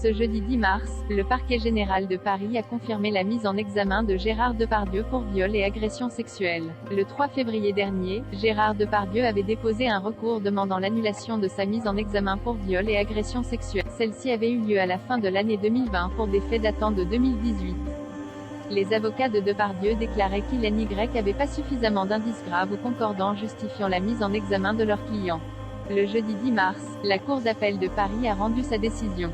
Ce jeudi 10 mars, le parquet général de Paris a confirmé la mise en examen de Gérard Depardieu pour viol et agression sexuelle. Le 3 février dernier, Gérard Depardieu avait déposé un recours demandant l'annulation de sa mise en examen pour viol et agression sexuelle. Celle-ci avait eu lieu à la fin de l'année 2020 pour des faits datant de 2018. Les avocats de Depardieu déclaraient qu'Hélène Y avait pas suffisamment d'indices graves ou concordants justifiant la mise en examen de leur client. Le jeudi 10 mars, la Cour d'appel de Paris a rendu sa décision.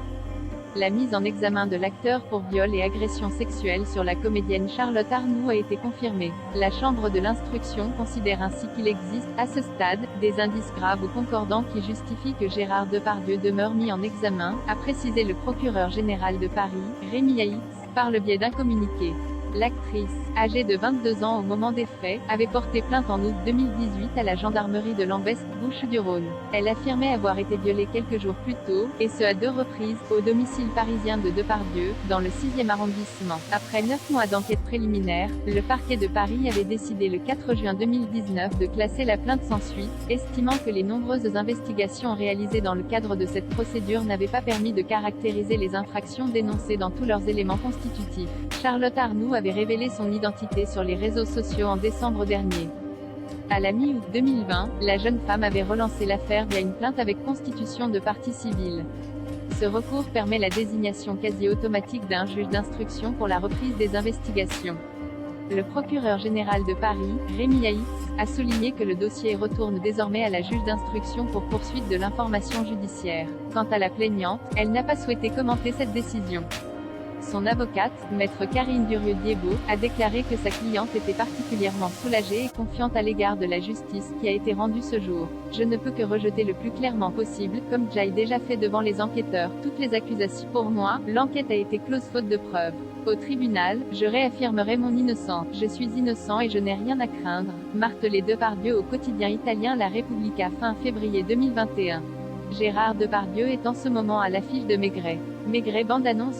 La mise en examen de l'acteur pour viol et agression sexuelle sur la comédienne Charlotte Arnoult a été confirmée. La Chambre de l'instruction considère ainsi qu'il existe, à ce stade, des indices graves ou concordants qui justifient que Gérard Depardieu demeure mis en examen, a précisé le procureur général de Paris, Rémi Haït, par le biais d'un communiqué. L'actrice, âgée de 22 ans au moment des faits, avait porté plainte en août 2018 à la gendarmerie de Lambesc-Bouches-du-Rhône. Elle affirmait avoir été violée quelques jours plus tôt, et ce à 2 reprises, au domicile parisien de Depardieu, dans le 6e arrondissement. Après 9 mois d'enquête préliminaire, le parquet de Paris avait décidé le 4 juin 2019 de classer la plainte sans suite, estimant que les nombreuses investigations réalisées dans le cadre de cette procédure n'avaient pas permis de caractériser les infractions dénoncées dans tous leurs éléments constitutifs. Charlotte Arnoult avait révélé son identité sur les réseaux sociaux en décembre dernier. À la mi-août 2020, la jeune femme avait relancé l'affaire via une plainte avec constitution de partie civile. Ce recours permet la désignation quasi automatique d'un juge d'instruction pour la reprise des investigations. Le procureur général de Paris, Rémi Haït, a souligné que le dossier retourne désormais à la juge d'instruction pour poursuite de l'information judiciaire. Quant à la plaignante, elle n'a pas souhaité commenter cette décision. Son avocate, maître Karine Durieux-Diebo, a déclaré que sa cliente était particulièrement soulagée et confiante à l'égard de la justice qui a été rendue ce jour. Je ne peux que rejeter le plus clairement possible, comme j'ai déjà fait devant les enquêteurs, toutes les accusations. Pour moi, l'enquête a été close faute de preuves. Au tribunal, je réaffirmerai mon innocence. Je suis innocent et je n'ai rien à craindre, martelait Depardieu au quotidien italien La Repubblica fin février 2021. Gérard Depardieu est en ce moment à l'affiche de Maigret. Maigret bande-annonce